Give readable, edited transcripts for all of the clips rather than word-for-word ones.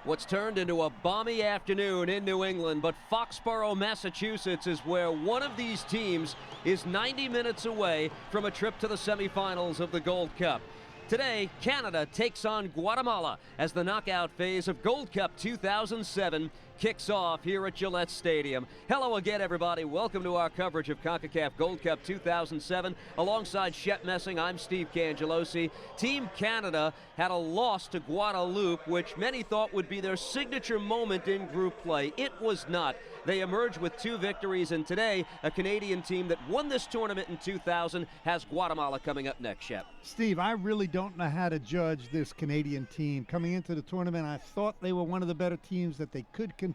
What's turned into a balmy afternoon in New England, but Foxboro, Massachusetts is where one of these teams is 90 minutes away from a trip to the semifinals of the Gold Cup. Today, Canada takes on Guatemala as the knockout phase of Gold Cup 2007 kicks off here at Gillette Stadium. Hello again, everybody. Welcome to our coverage of Concacaf Gold Cup 2007. Alongside Shep Messing, I'm Steve Cangelosi. Team Canada had a loss to Guadeloupe, which many thought would be their signature moment in group play. It was not. They emerged with 2 victories, and today, a Canadian team that won this tournament in 2000 has Guatemala coming up next, Shep. Steve, I really don't know how to judge this Canadian team. Coming into the tournament, I thought they were one of the better teams that they could contend.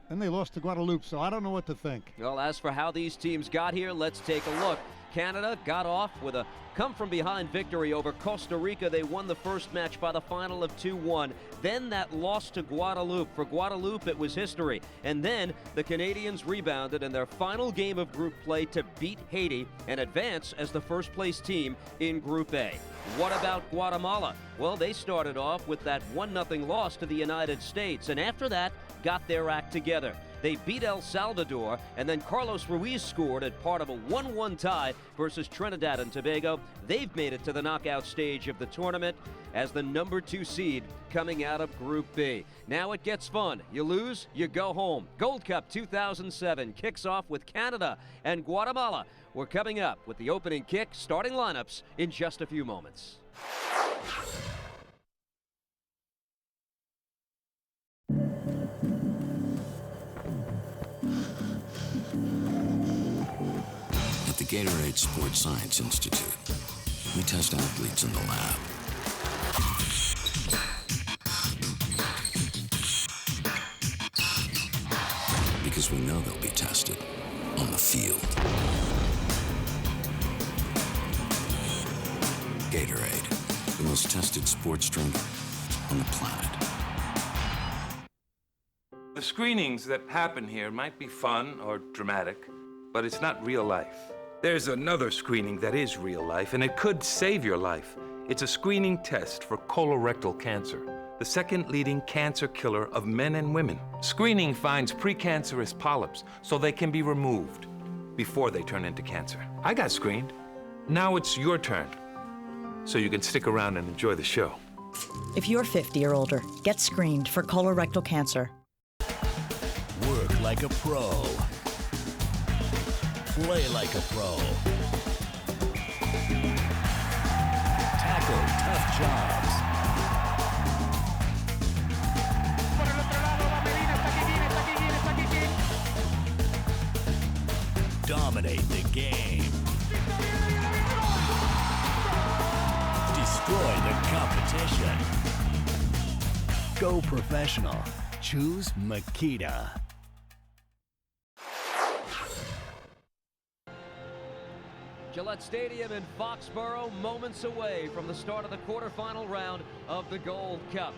Then they lost to Guadeloupe, so I don't know what to think. Well, as for how these teams got here, let's take a look. Canada got off with a come-from-behind victory over Costa Rica. They won the first match by the final of 2-1. Then that loss to Guadeloupe. For Guadeloupe, it was history. And then the Canadians rebounded in their final game of group play to beat Haiti and advance as the first-place team in Group A. What about Guatemala? Well, they started off with that 1-0 loss to the United States, and after that, got their act together. They beat El Salvador, and then Carlos Ruiz scored at part of a 1-1 tie versus Trinidad and Tobago. They've made it to the knockout stage of the tournament as the number 2 seed coming out of Group B. Now it gets fun. You lose, you go home. Gold Cup 2007 kicks off with Canada and Guatemala. We're coming up with the opening kick, starting lineups in just a few moments. At the Gatorade Sports Science Institute, we test athletes in the lab. Because we know they'll be tested on the field. Gatorade, the most tested sports drink on the planet. The screenings that happen here might be fun or dramatic, but it's not real life. There's another screening that is real life, and it could save your life. It's a screening test for colorectal cancer, the second leading cancer killer of men and women. Screening finds precancerous polyps so they can be removed before they turn into cancer. I got screened. Now it's your turn, so you can stick around and enjoy the show. If you're 50 or older, get screened for colorectal cancer. Work like a pro. Play like a pro. Tackle tough jobs. Dominate the game. Destroy the competition. Go professional. Choose Makita. Gillette Stadium in Foxboro, moments away from the start of the quarterfinal round of the Gold Cup.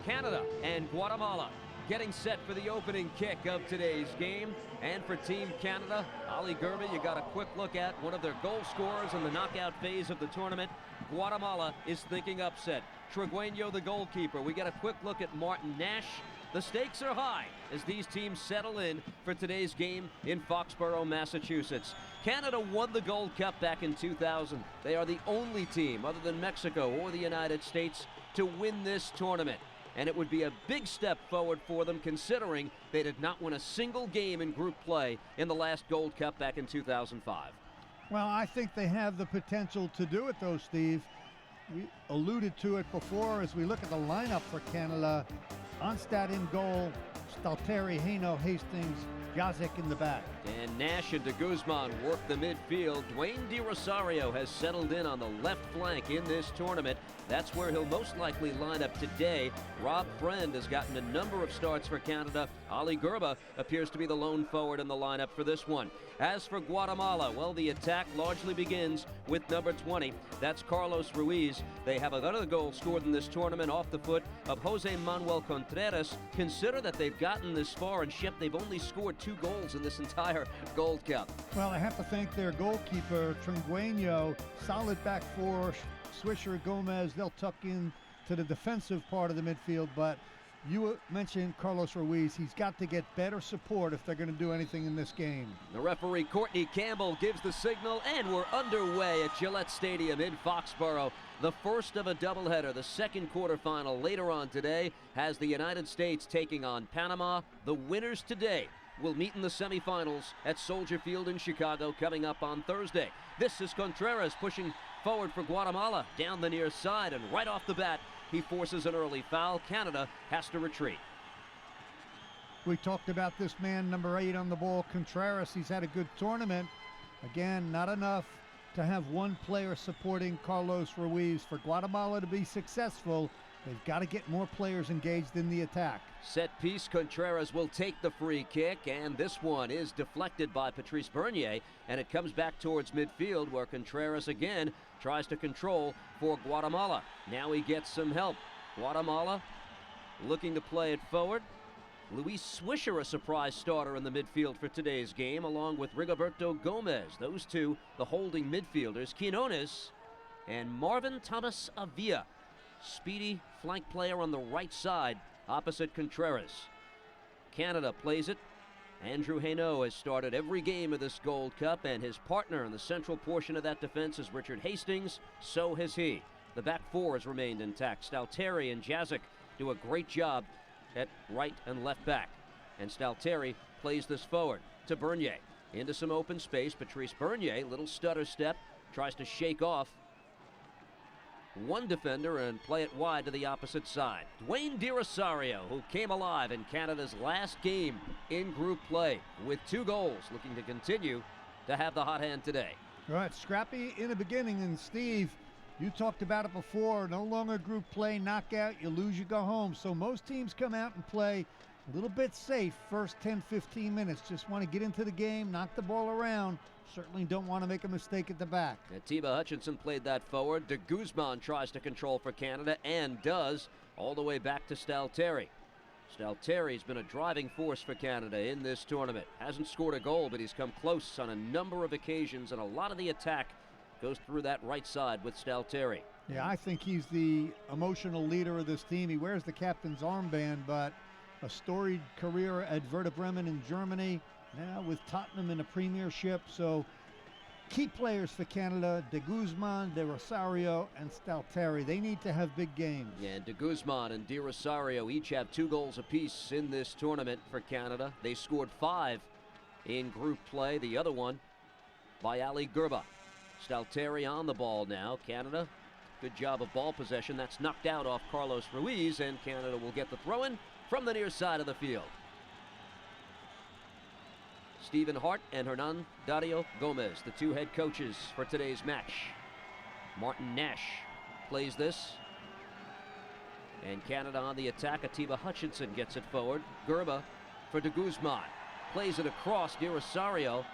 Canada and Guatemala getting set for the opening kick of today's game. And for Team Canada, Ali Gerba, you got a quick look at one of their goal scorers in the knockout phase of the tournament. Guatemala is thinking upset. Trigueño, the goalkeeper. We get a quick look at Martin Nash. The stakes are high as these teams settle in for today's game in Foxboro, Massachusetts. Canada won the Gold Cup back in 2000. They are the only team, other than Mexico or the United States, to win this tournament. And it would be a big step forward for them, considering they did not win a single game in group play in the last Gold Cup back in 2005. Well, I think they have the potential to do it, though, Steve. We alluded to it before as we look at the lineup for Canada. Onstad in goal, Stalteri, Haino, Hastings, Jazic in the back. And Nash and de Guzman work the midfield. Dwayne De Rosario has settled in on the left flank in this tournament. That's where he'll most likely line up today. Rob Friend has gotten a number of starts for Canada. Ali Gerba appears to be the lone forward in the lineup for this one. As for Guatemala, well, the attack largely begins with number 20. That's Carlos Ruiz. They have another goal scored in this tournament off the foot of Jose Manuel Contreras. Consider that they've gotten this far, and Shep, they've only scored 2 goals in this entire Gold Cup. Well, I have to thank their goalkeeper, Trigueño. Solid back four. Swisher, Gomez, they'll tuck in to the defensive part of the midfield, but You mentioned Carlos Ruiz. He's got to get better support if they're going to do anything in this game. The referee, Courtney Campbell, gives the signal, and we're underway at Gillette Stadium in Foxboro. The first of a doubleheader. The second quarterfinal later on today has the United States taking on Panama. The winners today will meet in the semifinals at Soldier Field in Chicago coming up on Thursday. This is Contreras pushing forward for Guatemala down the near side, and right off the bat, he forces an early foul. Canada has to retreat. We talked about this man, number 8 on the ball, Contreras. He's had a good tournament. Again, not enough to have one player supporting Carlos Ruiz. For Guatemala to be successful, they've got to get more players engaged in the attack. Set piece, Contreras will take the free kick, and this one is deflected by Patrice Bernier, and it comes back towards midfield where Contreras again tries to control for Guatemala. Now he gets some help. Guatemala looking to play it forward. Luis Swisher, a surprise starter in the midfield for today's game, along with Rigoberto Gomez. Those two, the holding midfielders. Quinones and Marvin Thomas Avila. Speedy flank player on the right side, opposite Contreras. Canada plays it. Andrew Hainaut has started every game of this Gold Cup, and his partner in the central portion of that defense is Richard Hastings. So has he. The back four has remained intact. Stalteri and Jazic do a great job at right and left back. And Stalteri plays this forward to Bernier. Into some open space. Patrice Bernier, little stutter step, tries to shake off one defender and play it wide to the opposite side. Dwayne De Rosario, who came alive in Canada's last game in group play with 2 goals, looking to continue to have the hot hand today. All right, scrappy in the beginning, and Steve, you talked about it before. No longer group play, knockout, you lose, you go home. So most teams come out and play a little bit safe first 10, 15 minutes. Just want to get into the game, knock the ball around. Certainly don't want to make a mistake at the back. Atiba Hutchinson played that forward. De Guzman tries to control for Canada and does, all the way back to Stalteri. Stalteri's been a driving force for Canada in this tournament. Hasn't scored a goal, but he's come close on a number of occasions, and a lot of the attack goes through that right side with Stalteri. Yeah, I think he's the emotional leader of this team. He wears the captain's armband, but a storied career at Werder Bremen in Germany, now with Tottenham in the Premiership. So key players for Canada, De Guzman, De Rosario, and Stalteri. They need to have big games. Yeah, and De Guzman and De Rosario each have 2 goals apiece in this tournament for Canada. They scored 5 in group play, the other one by Ali Gerba. Stalteri on the ball now. Canada, good job of ball possession. That's knocked out off Carlos Ruiz, and Canada will get the throw-in from the near side of the field. Stephen Hart and Hernan Dario Gomez, the 2 head coaches for today's match. Martin Nash plays this. And Canada on the attack. Atiba Hutchinson gets it forward. Gerba for De Guzman. Plays it across. De Rosario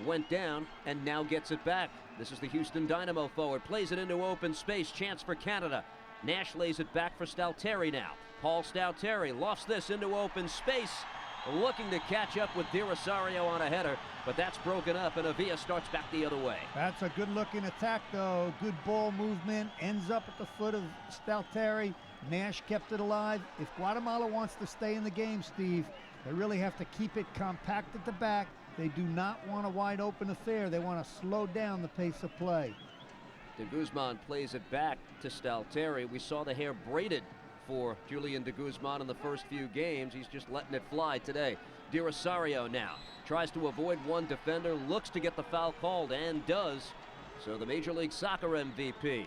went down and now gets it back. This is the Houston Dynamo forward. Plays it into open space. Chance for Canada. Nash lays it back for Stalteri now. Paul Stalteri lofts this into open space, looking to catch up with De Rosario on a header, but that's broken up, and Avila starts back the other way. That's a good-looking attack, though. Good ball movement. Ends up at the foot of Stalteri. Nash kept it alive. If Guatemala wants to stay in the game, Steve, they really have to keep it compact at the back. They do not want a wide-open affair. They want to slow down the pace of play. De Guzman plays it back to Stalteri. We saw the hair braided for Julian De Guzman in the first few games. He's just letting it fly today. De Rosario now tries to avoid one defender, looks to get the foul called, and does. So the Major League Soccer MVP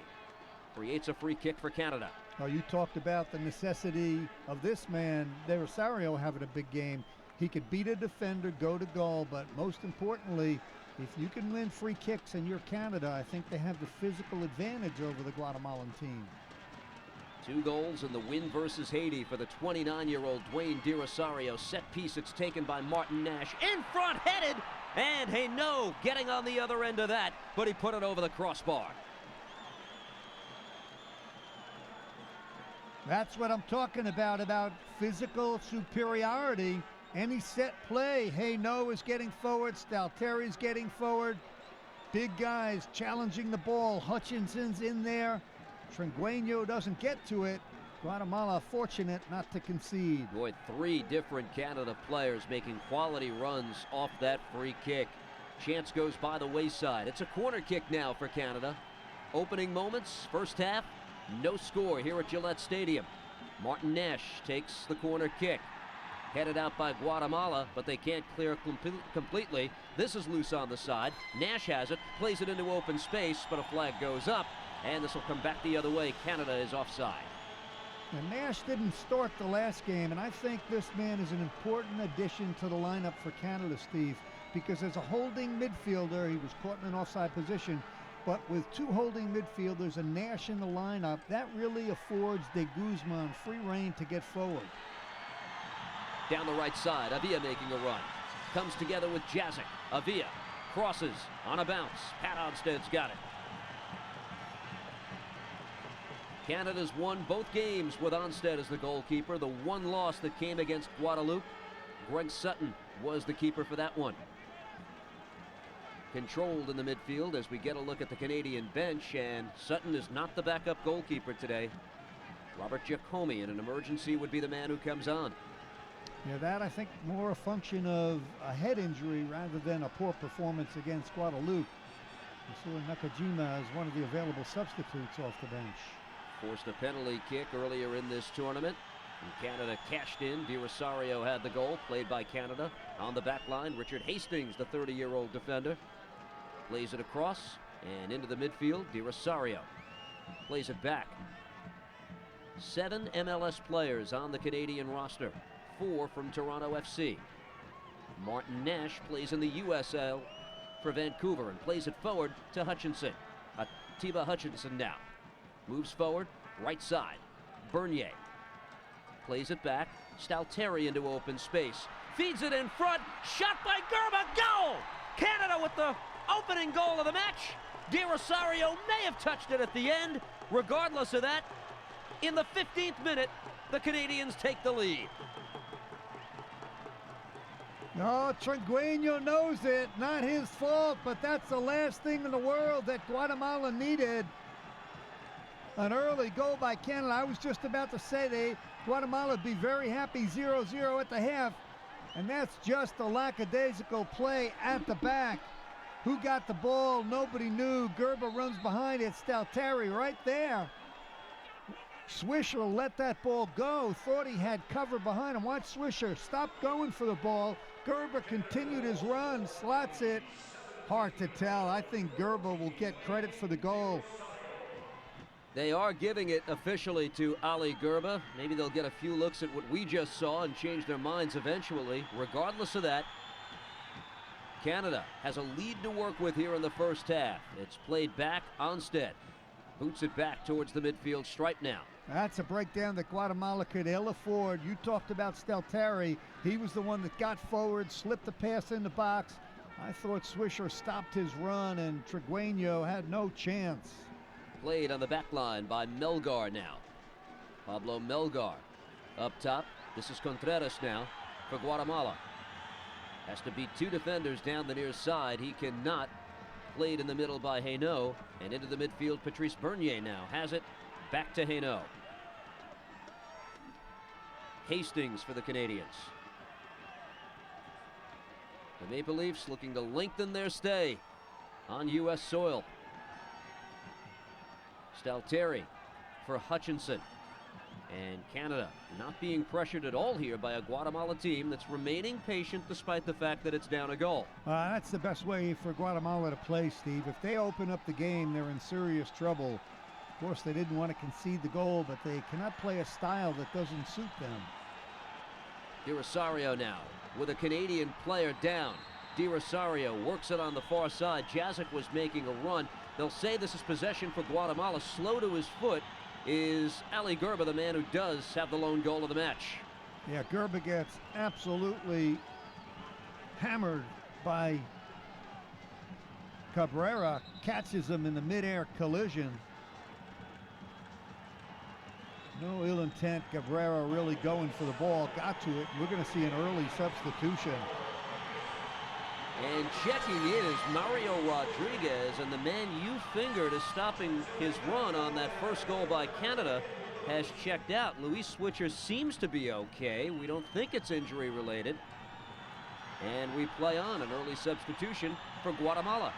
creates a free kick for Canada. Oh, you talked about the necessity of this man, De Rosario, having a big game. He could beat a defender, go to goal, but most importantly, if you can win free kicks and you're Canada, I think they have the physical advantage over the Guatemalan team. 2 goals in the win versus Haiti for the 29-year-old Dwayne De Rosario. Set piece, it's taken by Martin Nash. In front, headed, and Hainaut getting on the other end of that, but he put it over the crossbar. That's what I'm talking about physical superiority. Any set play, Hainaut is getting forward, Stalteri's getting forward. Big guys challenging the ball. Hutchinson's in there. Tringueño doesn't get to it, Guatemala fortunate not to concede. Boy, 3 different Canada players making quality runs off that free kick. Chance goes by the wayside. It's a corner kick now for Canada. Opening moments, first half, no score here at Gillette Stadium. Martin Nash takes the corner kick. Headed out by Guatemala, but they can't clear completely. This is loose on the side. Nash has it, plays it into open space, but a flag goes up, and this will come back the other way. Canada is offside. And Nash didn't start the last game, and I think this man is an important addition to the lineup for Canada, Steve, because as a holding midfielder, he was caught in an offside position, but with 2 holding midfielders and Nash in the lineup, that really affords De Guzman free rein to get forward. Down the right side, Avila making a run. Comes together with Jazic. Avila crosses on a bounce. Pat Onsted's got it. Canada's won both games with Onsted as the goalkeeper. The one loss that came against Guadeloupe, Greg Sutton was the keeper for that one. Controlled in the midfield as we get a look at the Canadian bench, and Sutton is not the backup goalkeeper today. Robert Giacomi in an emergency would be the man who comes on. Yeah, that I think more a function of a head injury rather than a poor performance against Guadeloupe. Masura Nakajima is one of the available substitutes off the bench. Forced a penalty kick earlier in this tournament, and Canada cashed in. Di Rosario had the goal, played by Canada. On the back line, Richard Hastings, the 30-year-old defender, plays it across and into the midfield. Di Rosario plays it back. 7 MLS players on the Canadian roster, 4 from Toronto FC. Martin Nash plays in the USL for Vancouver and plays it forward to Hutchinson. Atiba Hutchinson now moves forward, right side. Bernier plays it back. Stalteri into open space. Feeds it in front. Shot by Gerba. Goal! Canada with the opening goal of the match. Di Rosario may have touched it at the end. Regardless of that, in the 15th minute, the Canadians take the lead. No, Trigueño knows it. Not his fault, but that's the last thing in the world that Guatemala needed. An early goal by Canada. I was just about to say Guatemala would be very happy 0-0 at the half. And that's just a lackadaisical play at the back. Who got the ball? Nobody knew. Gerba runs behind it. Stalteri right there. Swisher let that ball go. Thought he had cover behind him. Watch Swisher stop going for the ball. Gerba continued his run. Slots it. Hard to tell. I think Gerba will get credit for the goal. They are giving it officially to Ali Gerba. Maybe they'll get a few looks at what we just saw and change their minds eventually. Regardless of that, Canada has a lead to work with here in the first half. It's played back. Onsted boots it back towards the midfield stripe now. That's a breakdown that Guatemala could ill afford. You talked about Stalteri. He was the one that got forward, slipped the pass in the box. I thought Swisher stopped his run, and Trigueño had no chance. Played on the back line by Melgar now. Pablo Melgar up top. This is Contreras now for Guatemala. Has to beat 2 defenders down the near side. He cannot. Played in the middle by Hainaut, and into the midfield Patrice Bernier now has it. Back to Hainaut. Hastings for the Canadians. The Maple Leafs looking to lengthen their stay on U.S. soil. Stalteri for Hutchinson. And Canada not being pressured at all here by a Guatemala team that's remaining patient despite the fact that it's down a goal. That's the best way for Guatemala to play, Steve. If they open up the game, they're in serious trouble. Of course, they didn't want to concede the goal, but they cannot play a style that doesn't suit them. Di Rosario now with a Canadian player down. Di Rosario works it on the far side. Jazic was making a run. They'll say this is possession for Guatemala. Slow to his foot is Ali Gerba, the man who does have the lone goal of the match. Yeah, Gerba gets absolutely hammered by Cabrera. Catches him in the midair collision. No ill intent. Cabrera really going for the ball. Got to it. We're going to see an early substitution. And checking in is Mario Rodriguez, and the man you fingered is stopping his run on that first goal by Canada. has checked out. Luis Switcher seems to be okay. We don't think it's injury related. And we play on an early substitution for Guatemala.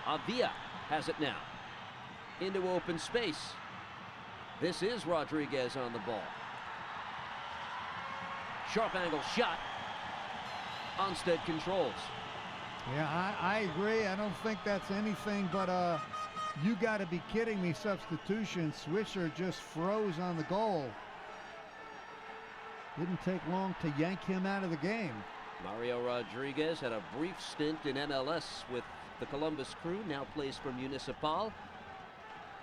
Avila has it now. Into open space. This is Rodriguez on the ball. Sharp angle shot. Onstead controls. Yeah, I agree. I don't think that's anything but you got to be kidding me substitution. Swisher just froze on the goal. Didn't take long to yank him out of the game. Mario Rodriguez had a brief stint in MLS with the Columbus Crew, now plays for Municipal,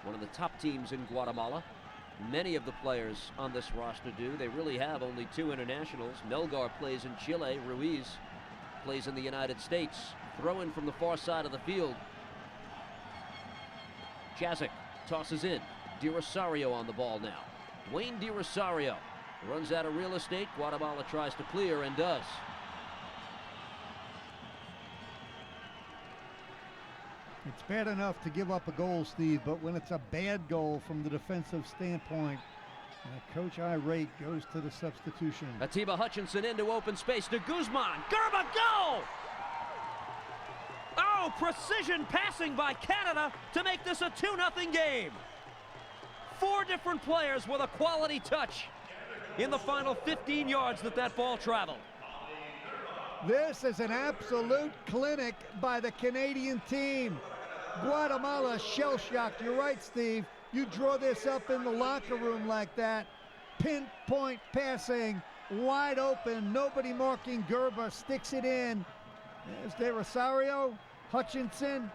one of the top teams in Guatemala. Many of the players on this roster do. They really have only 2 internationals. Melgar plays in Chile. Ruiz plays in the United States. Throw in from the far side of the field. Jazik tosses in. Di Rosario on the ball now. Wayne Di Rosario runs out of real estate. Guatemala tries to clear and does. It's bad enough to give up a goal, Steve, but when it's a bad goal from the defensive standpoint, Coach irate goes to the substitution. Atiba Hutchinson into open space to Guzman. Gerba, goal! Oh, precision passing by Canada to make this a 2-0 game. 4 different players with a quality touch in the final 15 yards that ball traveled. This is an absolute clinic by the Canadian team. Guatemala shell-shocked. You're right, Steve. You draw this up in the locker room like that. Pinpoint passing, wide open, nobody marking Gerba, sticks it in. There's De Rosario, Hutchinson.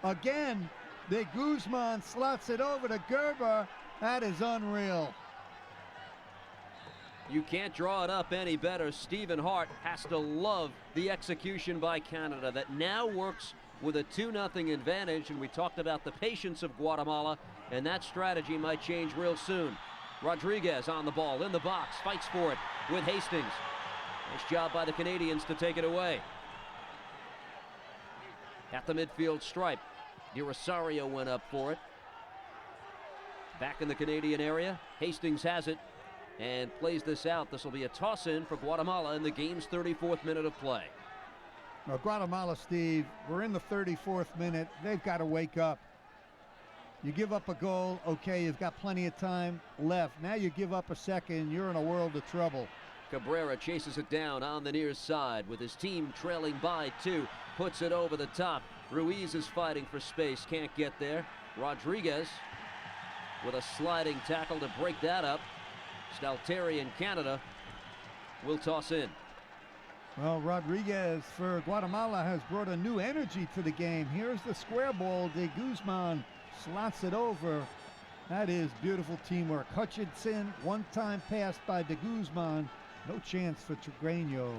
Again, De Guzman slots it over to Gerba. That is unreal. You can't draw it up any better. Stephen Hart has to love the execution by Canada that now works with a 2-0 advantage, and we talked about the patience of Guatemala, and that strategy might change real soon. Rodriguez on the ball, in the box, fights for it with Hastings. Nice job by the Canadians to take it away. At the midfield stripe, Di Rosario went up for it. Back in the Canadian area, Hastings has it and plays this out. This will be a toss-in for Guatemala in the game's 34th minute of play. Well, Guatemala, Steve, we're in the 34th minute. They've got to wake up. You give up a goal, okay, you've got plenty of time left. Now you give up a second, you're in a world of trouble. Cabrera chases it down on the near side with his team trailing by 2. Puts it over the top. Ruiz is fighting for space, can't get there. Rodriguez with a sliding tackle to break that up. Stalteri in Canada will toss in. Well, Rodriguez for Guatemala has brought a new energy to the game. Here's the square ball. De Guzman slots it over. That is beautiful teamwork. Hutchinson, one-time pass by De Guzman. No chance for Trigueño.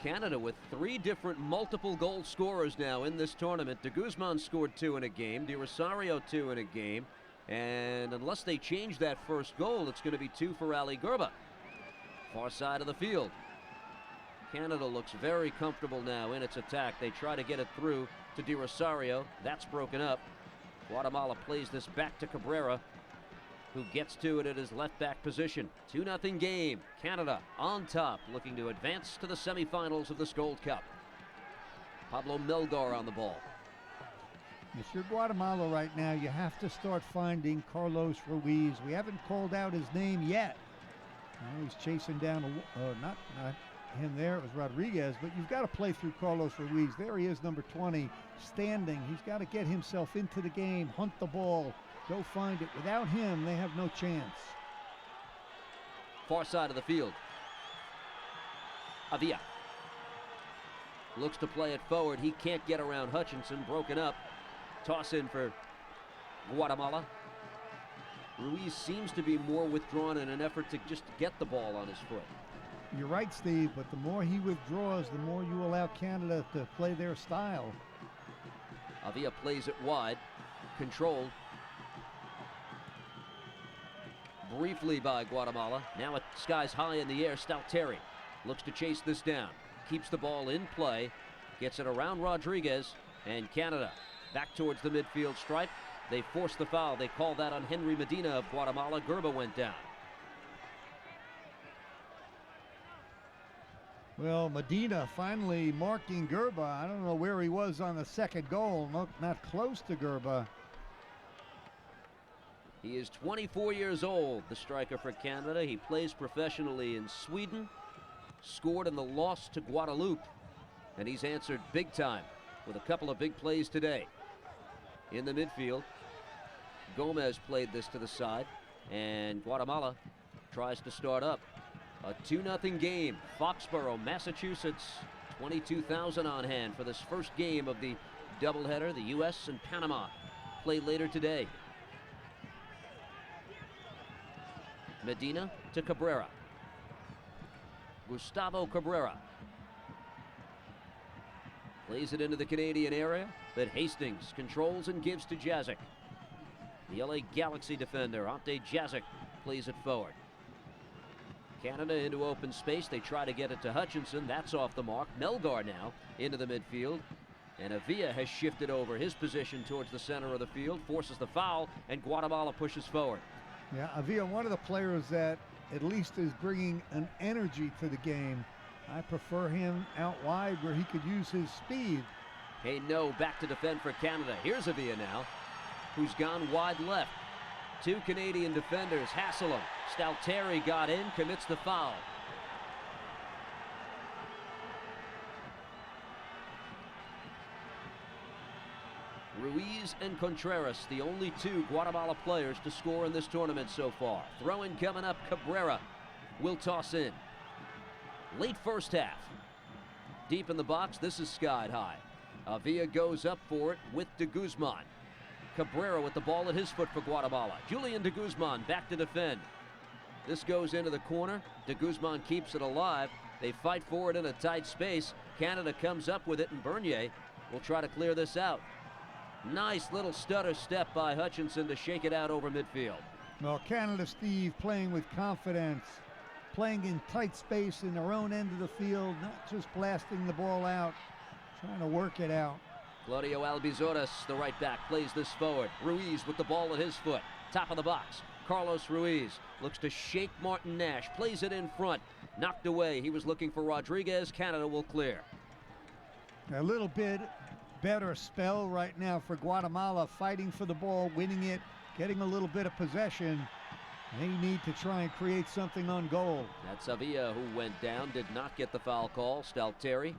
Canada with 3 different multiple goal scorers now in this tournament. De Guzman scored 2 in a game. Di Rosario 2 in a game. And unless they change that first goal, it's going to be 2 for Ali Gerba. Far side of the field. Canada looks very comfortable now in its attack. They try to get it through to Di Rosario. That's broken up. Guatemala plays this back to Cabrera, who gets to it at his left back position. 2-0 game. Canada on top, looking to advance to the semifinals of this Gold Cup. Pablo Melgar on the ball. If you're Guatemala right now, you have to start finding Carlos Ruiz. We haven't called out his name yet. Now he's chasing down, not him there, it was Rodriguez, but you've got to play through Carlos Ruiz. There he is, number 20, standing. He's got to get himself into the game, hunt the ball, go find it. Without him, they have no chance. Far side of the field. Avila looks to play it forward. He can't get around Hutchinson, broken up. Toss in for Guatemala. Ruiz seems to be more withdrawn in an effort to just get the ball on his foot. You're right, Steve, but the more he withdraws, the more you allow Canada to play their style. Avila plays it wide, controlled. Briefly by Guatemala. Now it skies high in the air. Stalteri looks to chase this down. Keeps the ball in play. Gets it around Rodriguez. And Canada back towards the midfield stripe. They forced the foul. They called that on Henry Medina of Guatemala. Gerba went down. Well, Medina finally marking Gerba. I don't know where he was on the second goal. Not close to Gerba. He is 24 years old, the striker for Canada. He plays professionally in Sweden, scored in the loss to Guadeloupe, and he's answered big time with a couple of big plays today. In the midfield, Gomez played this to the side, and Guatemala tries to start up. A 2-0 game. Foxboro, Massachusetts, 22,000 on hand for this first game of the doubleheader. The U.S. and Panama play later today. Medina to Cabrera. Gustavo Cabrera plays it into the Canadian area, but Hastings controls and gives to Jazic. The LA Galaxy defender, Ante Jazic, plays it forward. Canada into open space. They try to get it to Hutchinson. That's off the mark. Melgar now into the midfield. And Avila has shifted over his position towards the center of the field, forces the foul, and Guatemala pushes forward. Yeah, Avila, one of the players that at least is bringing an energy to the game. I prefer him out wide where he could use his speed. Hey, no, back to defend for Canada. Here's Avila now, who's gone wide left. Two Canadian defenders hassle him. Stalteri got in, commits the foul. Ruiz and Contreras, the only two Guatemala players to score in this tournament so far. Throw-in coming up. Cabrera will toss in. Late first half. Deep in the box, this is skied high. Avila goes up for it with de Guzman. Cabrera with the ball at his foot for Guatemala. Julian de Guzman back to defend. This goes into the corner. De Guzman keeps it alive. They fight for it in a tight space. Canada comes up with it, and Bernier will try to clear this out. Nice little stutter step by Hutchinson to shake it out over midfield. Well, Canada, Steve, playing with confidence, playing in tight space in their own end of the field, not just blasting the ball out, trying to work it out. Claudio Albizoras, the right back, plays this forward. Ruiz with the ball at his foot. Top of the box. Carlos Ruiz looks to shake Martin Nash. Plays it in front. Knocked away. He was looking for Rodriguez. Canada will clear. A little bit better spell right now for Guatemala, fighting for the ball, winning it, getting a little bit of possession. They need to try and create something on goal. That's Avila who went down, did not get the foul call. Stalteri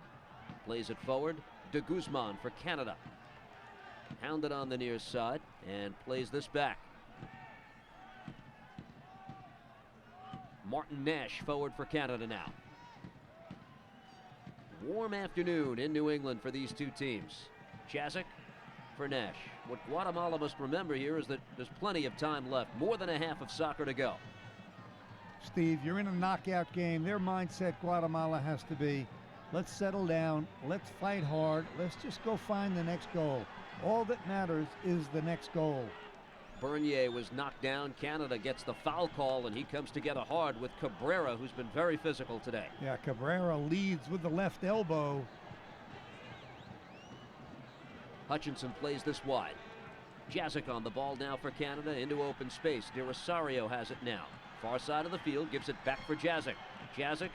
plays it forward. De Guzman for Canada. Hounded on the near side and plays this back. Martin Nash forward for Canada now. Warm afternoon in New England for these two teams. Jazic for Nash. What Guatemala must remember here is that there's plenty of time left, more than a half of soccer to go. Steve, you're in a knockout game. Their mindset, Guatemala, has to be, let's settle down, let's fight hard, let's just go find the next goal. All that matters is the next goal. Bernier was knocked down. Canada gets the foul call, and he comes together hard with Cabrera, who's been very physical today. Yeah, Cabrera leads with the left elbow. Hutchinson plays this wide. Jazic on the ball now for Canada into open space. De Rosario has it now. Far side of the field, gives it back for Jazic. Jazic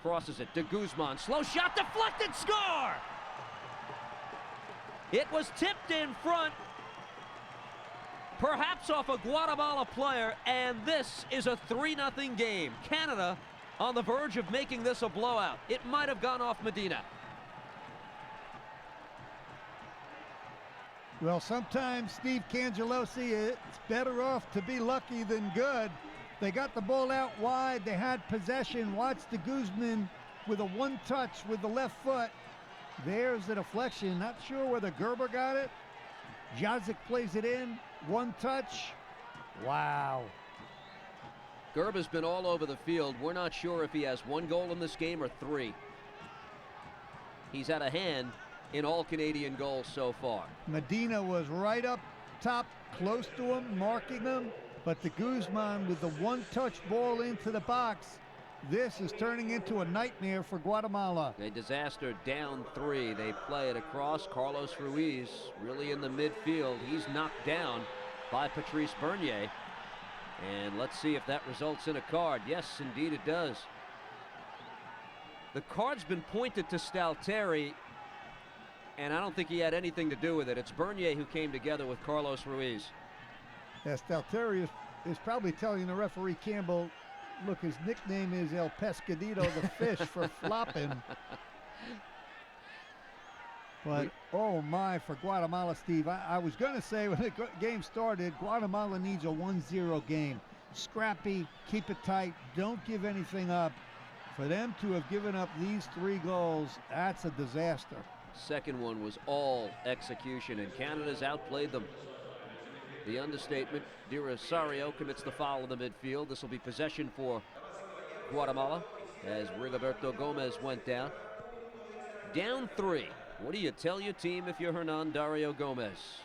crosses it. De Guzman, slow shot, deflected, score! It was tipped in front, perhaps off a Guatemala player, and this is a 3-0 game. Canada on the verge of making this a blowout. It might have gone off Medina. Well, sometimes, Steve Cangelosi, it's better off to be lucky than good. They got the ball out wide. They had possession. Watch de Guzman with a one-touch with the left foot. There's the deflection. Not sure whether Gerber got it. Jazic plays it in. One touch. Wow. Gerba's been all over the field. We're not sure if he has one goal in this game or three. He's had a hand in all Canadian goals so far. Medina was right up top, close to him, marking him. But de Guzman with the one-touch ball into the box This is turning into a nightmare for Guatemala. A disaster, down 3. They play it across. Carlos Ruiz really in the midfield. He's knocked down by Patrice Bernier. And let's see if that results in a card. Yes, indeed it does. The card's been pointed to Stalteri, and I don't think he had anything to do with it. It's Bernier who came together with Carlos Ruiz. Yeah, Stalteri is probably telling the referee Campbell, look, his nickname is El Pescadito, the fish, for flopping. But, oh my, for Guatemala, Steve, I was going to say when the game started, Guatemala needs a 1-0 game. Scrappy, keep it tight, don't give anything up. For them to have given up these 3 goals, that's a disaster. Second one was all execution, and Canada's outplayed them. The understatement, Di Rosario commits the foul in the midfield. This will be possession for Guatemala as Rigoberto Gomez went down. Down 3. What do you tell your team if you're Hernan Dario Gomez?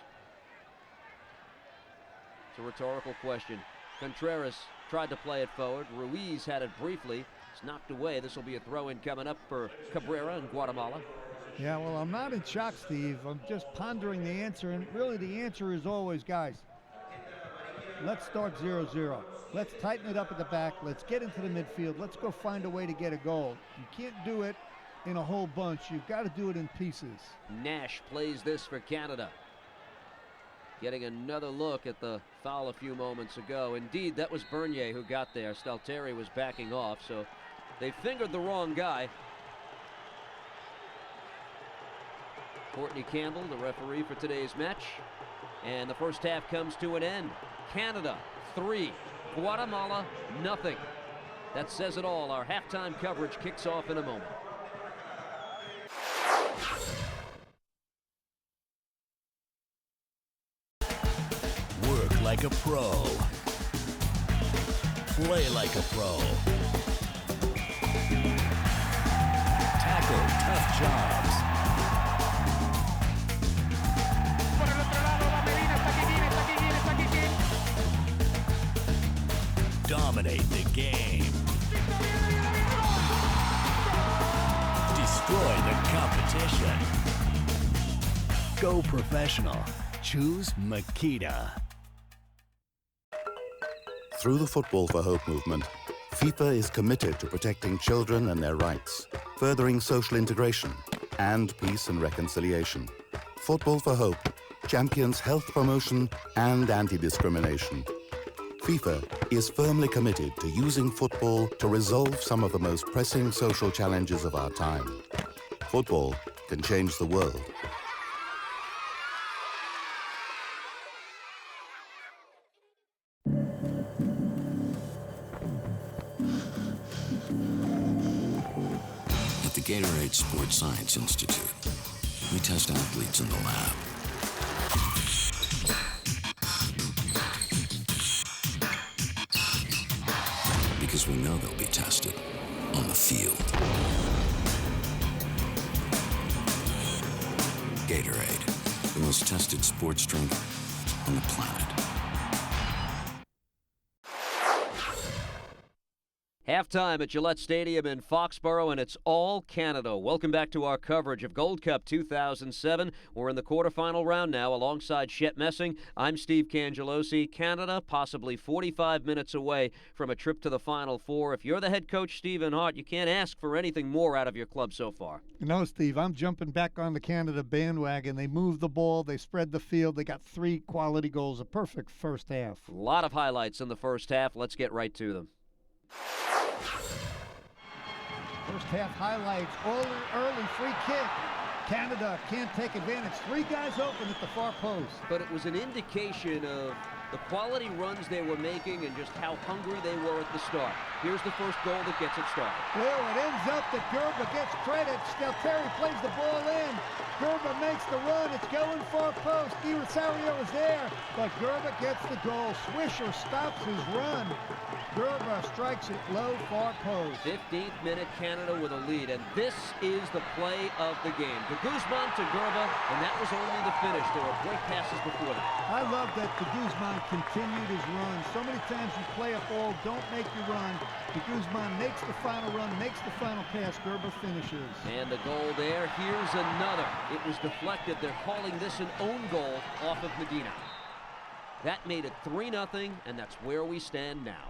It's a rhetorical question. Contreras tried to play it forward. Ruiz had it briefly. It's knocked away. This will be a throw-in coming up for Cabrera in Guatemala. Yeah, well, I'm not in shock, Steve. I'm just pondering the answer, and really the answer is always, guys, let's start 0-0. Let's tighten it up at the back. Let's get into the midfield. Let's go find a way to get a goal. You can't do it in a whole bunch. You've got to do it in pieces. Nash plays this for Canada. Getting another look at the foul a few moments ago. Indeed, that was Bernier who got there. Stalteri was backing off, so they fingered the wrong guy. Courtney Campbell, the referee for today's match. And the first half comes to an end. Canada 3, Guatemala nothing. That says it all. Our halftime coverage kicks off in a moment. Work like a pro. Play like a pro. Tackle tough jobs. Dominate the game. Destroy the competition. Go professional. Choose Makita. Through the Football for Hope movement, FIFA is committed to protecting children and their rights, furthering social integration, and peace and reconciliation. Football for Hope champions health promotion and anti-discrimination. FIFA is firmly committed to using football to resolve some of the most pressing social challenges of our time. Football can change the world. At the Gatorade Sports Science Institute, we test athletes in the lab. Because we know they'll be tested on the field. Gatorade, the most tested sports drink on the planet. Halftime at Gillette Stadium in Foxboro, and it's all Canada. Welcome back to our coverage of Gold Cup 2007. We're in the quarterfinal round now alongside Shep Messing. I'm Steve Cangelosi. Canada possibly 45 minutes away from a trip to the Final Four. If you're the head coach, Stephen Hart, you can't ask for anything more out of your club so far. No, Steve, I'm jumping back on the Canada bandwagon. They moved the ball. They spread the field. They got 3 quality goals, a perfect first half. A lot of highlights in the first half. Let's get right to them. First half highlights, early free kick. Canada can't take advantage. 3 guys open at the far post. But it was an indication of the quality runs they were making and just how hungry they were at the start. Here's the first goal that gets it started. Well, it ends up that Gerba gets credit. Stalteri plays the ball in. Gerba makes the run. It's going far post. Di Rosario is there, but Gerba gets the goal. Swisher stops his run. Gerba strikes it low, far post. 15th minute, Canada with a lead, and this is the play of the game. De Guzman to Gerba, and that was only the finish. There were great passes before that. I love that De Guzman continued his run. So many times you play a ball, don't make your run. De Guzman makes the final run, makes the final pass. Gerber finishes. And the goal there. Here's another. It was deflected. They're calling this an own goal off of Medina. That made it 3-0, and that's where we stand now.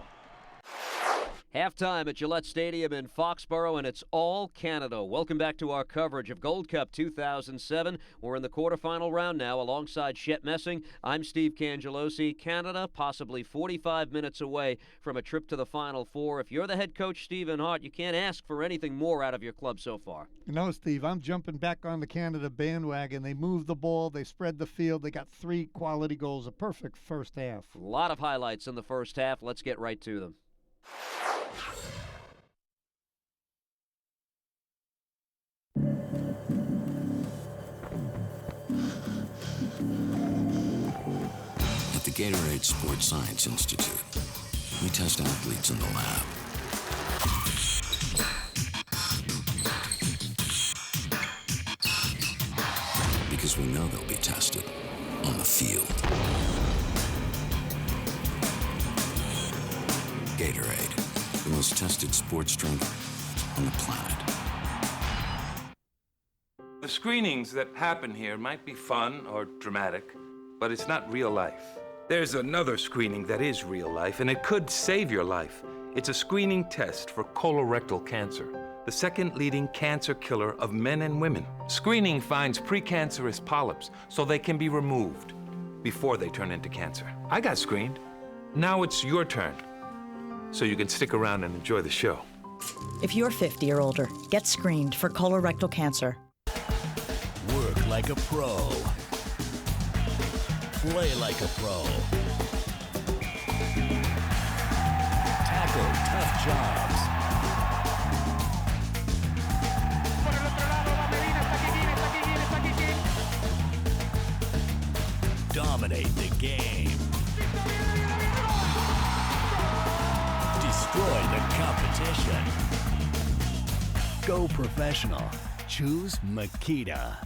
Halftime at Gillette Stadium in Foxboro, and it's all Canada. Welcome back to our coverage of Gold Cup 2007. We're in the quarterfinal round now alongside Chet Messing. I'm Steve Cangelosi. Canada possibly 45 minutes away from a trip to the Final Four. If you're the head coach, Stephen Hart, you can't ask for anything more out of your club so far. No, Steve, I'm jumping back on the Canada bandwagon. They moved the ball. They spread the field. They got 3 quality goals, a perfect first half. A lot of highlights in the first half. Let's get right to them. At the Gatorade Sports Science Institute, we test athletes in the lab. Because we know they'll be tested on the field. Gatorade, the most tested sports drink on the planet. The screenings that happen here might be fun or dramatic, but it's not real life. There's another screening that is real life, and it could save your life. It's a screening test for colorectal cancer, the second leading cancer killer of men and women. Screening finds precancerous polyps so they can be removed before they turn into cancer. I got screened. Now it's your turn, so you can stick around and enjoy the show. If you're 50 or older, get screened for colorectal cancer. Work like a pro. Play like a pro. Tackle tough jobs. Dominate the game. Destroy the competition. Go professional. Choose Makita.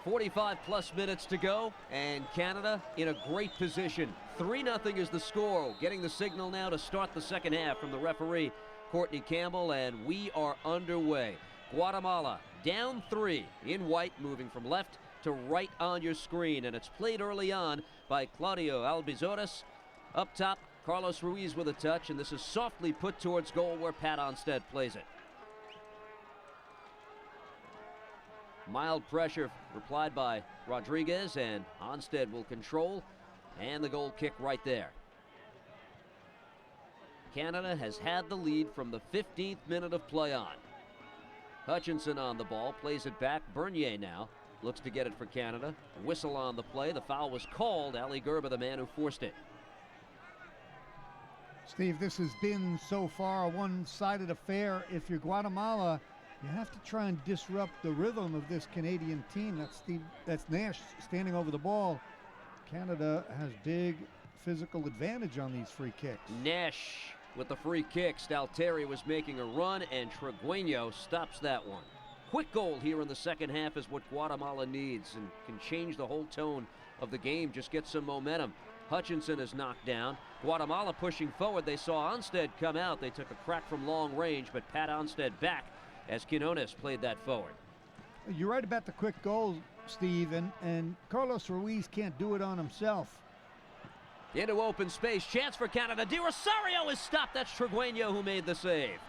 45-plus minutes to go, and Canada in a great position. 3-0 is the score. Getting the signal now to start the second half from the referee, Courtney Campbell, and we are underway. Guatemala down 3 in white, moving from left to right on your screen, and it's played early on by Claudio Albizores. Up top, Carlos Ruiz with a touch, and this is softly put towards goal where Pat Onstead plays it. Mild pressure replied by Rodriguez, and Onstead will control, and the goal kick right there. Canada has had the lead from the 15th minute of play on. Hutchinson on the ball, plays it back. Bernier now looks to get it for Canada. A whistle on the play. The foul was called. Ali Gerber, the man who forced it. Steve, this has been so far a one-sided affair. If you're Guatemala, you have to try and disrupt the rhythm of this Canadian team. That's Nash standing over the ball. Canada has big physical advantage on these free kicks. Nash with the free kick. Stalteri was making a run, and Trigueño stops that one. Quick goal here in the second half is what Guatemala needs and can change the whole tone of the game, just get some momentum. Hutchinson is knocked down. Guatemala pushing forward. They saw Onstead come out. They took a crack from long range, but Pat Onstead back as Quinones played that forward. You're right about the quick goal, Steve, and Carlos Ruiz can't do it on himself. Into open space, chance for Canada. Di Rosario is stopped. That's Trigueño who made the save.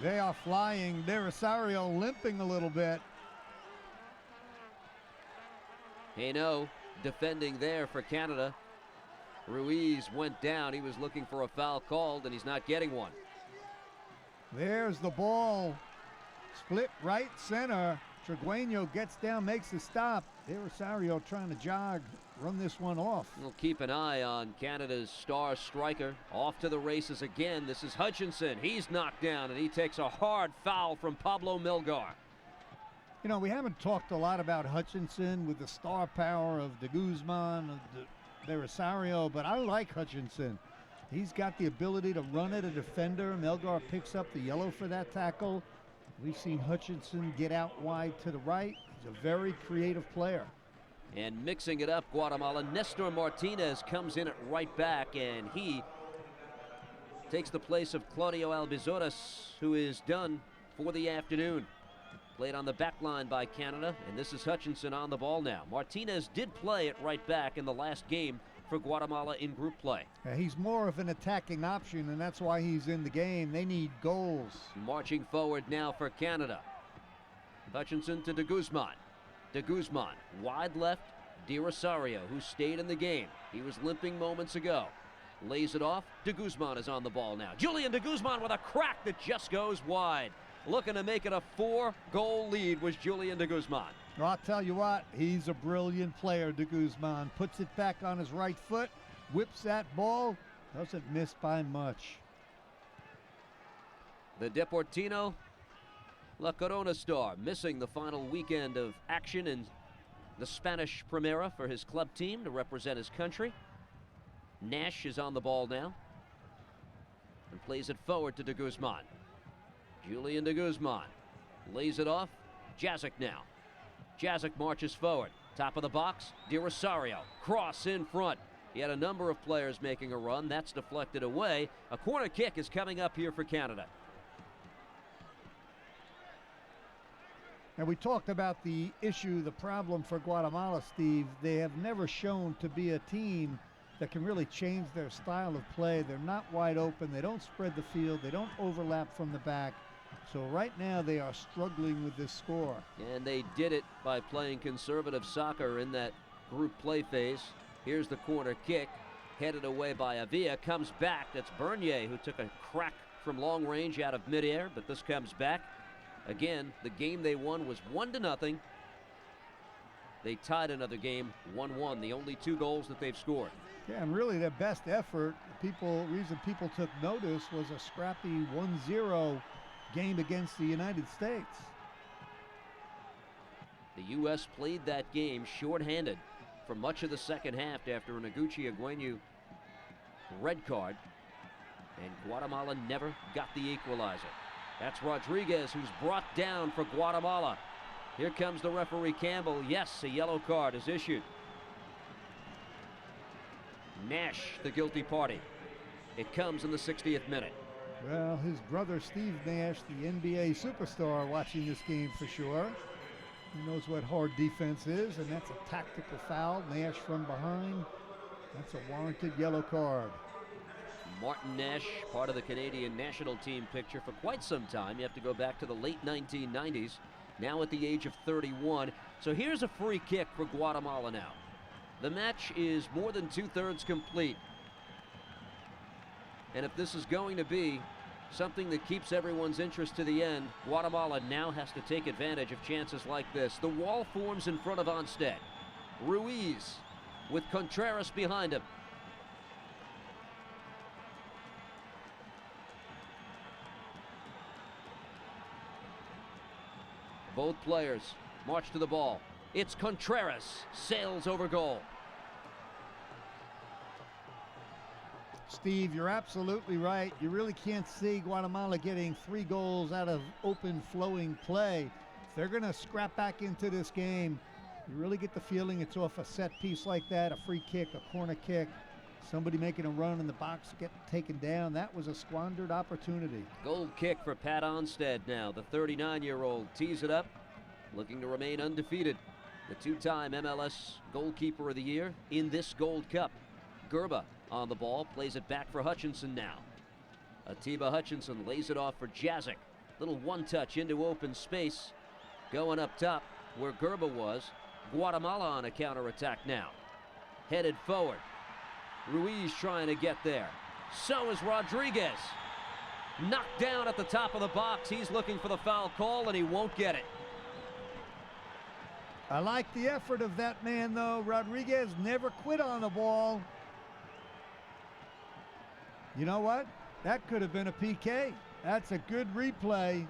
They are flying. De Rosario limping a little bit. Hainaut defending there for Canada. Ruiz went down. He was looking for a foul called, and he's not getting one. There's the ball. Split right center. Trigueño gets down, makes the stop. De Rosario trying to jog, run this one off. We'll keep an eye on Canada's star striker. Off to the races again. This is Hutchinson. He's knocked down, and he takes a hard foul from Pablo Milgar. You know, we haven't talked a lot about Hutchinson with the star power of De Guzman, of De Rosario, but I like Hutchinson. He's got the ability to run at a defender. Milgar picks up the yellow for that tackle. We've seen Hutchinson get out wide to the right. He's a very creative player. And mixing it up, Guatemala, Nestor Martinez comes in at right back, and he takes the place of Claudio Albizoras, who is done for the afternoon. Played on the back line by Canada, and this is Hutchinson on the ball now. Martinez did play at right back in the last game for Guatemala in group play. Yeah, he's more of an attacking option, and that's why he's in the game. They need goals. Marching forward now for Canada. Hutchinson to De Guzman. De Guzman, wide left, De Rosario, who stayed in the game. He was limping moments ago. Lays it off. De Guzman is on the ball now. Julian De Guzman with a crack that just goes wide. Looking to make it a 4-goal lead was Julian De Guzman. Well, I'll tell you what, he's a brilliant player, De Guzman. Puts it back on his right foot, whips that ball, doesn't miss by much. The Deportivo La Corona star missing the final weekend of action in the Spanish Primera for his club team to represent his country. Nash is on the ball now and plays it forward to De Guzman. Julian De Guzman lays it off. Jazic now. Jazic marches forward. Top of the box, De Rosario. Cross in front. He had a number of players making a run. That's deflected away. A corner kick is coming up here for Canada. And we talked about the issue, the problem for Guatemala, Steve. They have never shown to be a team that can really change their style of play. They're not wide open. They don't spread the field. They don't overlap from the back. So right now they are struggling with this score. And they did it by playing conservative soccer in that group play phase. Here's the corner kick, headed away by Avila, comes back. That's Bernier, who took a crack from long range out of midair, but this comes back. Again, the game they won was 1-0. They tied another game 1-1, the only 2 goals that they've scored. Yeah, and really their best effort, reason people took notice was a scrappy 1-0 game against the United States. The U.S. played that game shorthanded for much of the second half after an Aguchi Aguenu red card, and Guatemala never got the equalizer. That's Rodriguez, who's brought down for Guatemala. Here comes the referee Campbell. Yes, a yellow card is issued. Nash, the guilty party. It comes in the 60th minute. Well, his brother Steve Nash, the NBA superstar, watching this game for sure. He knows what hard defense is, and that's a tactical foul. Nash from behind. That's a warranted yellow card. Martin Nash, part of the Canadian national team picture for quite some time. You have to go back to the late 1990s, now at the age of 31. So here's a free kick for Guatemala now. The match is more than 2/3 complete. And if this is going to be something that keeps everyone's interest to the end, Guatemala now has to take advantage of chances like this. The wall forms in front of Onstead. Ruiz with Contreras behind him. Both players march to the ball. It's Contreras, sails over goal. Steve, you're absolutely right. You really can't see Guatemala getting 3 goals out of open, flowing play. If they're going to scrap back into this game, you really get the feeling it's off a set piece like that, a free kick, a corner kick, somebody making a run in the box, getting taken down. That was a squandered opportunity. Goal kick for Pat Onstead now. The 39-year-old tees it up, looking to remain undefeated. The 2-time MLS goalkeeper of the year in this Gold Cup. Gerba on the ball, plays it back for Hutchinson now. Atiba Hutchinson lays it off for Jazic. Little one-touch into open space. Going up top where Gerba was. Guatemala on a counterattack now. Headed forward. Ruiz trying to get there. So is Rodriguez. Knocked down at the top of the box. He's looking for the foul call, and he won't get it. I like the effort of that man, though. Rodriguez never quit on the ball. You know what? That could have been a PK. That's a good replay.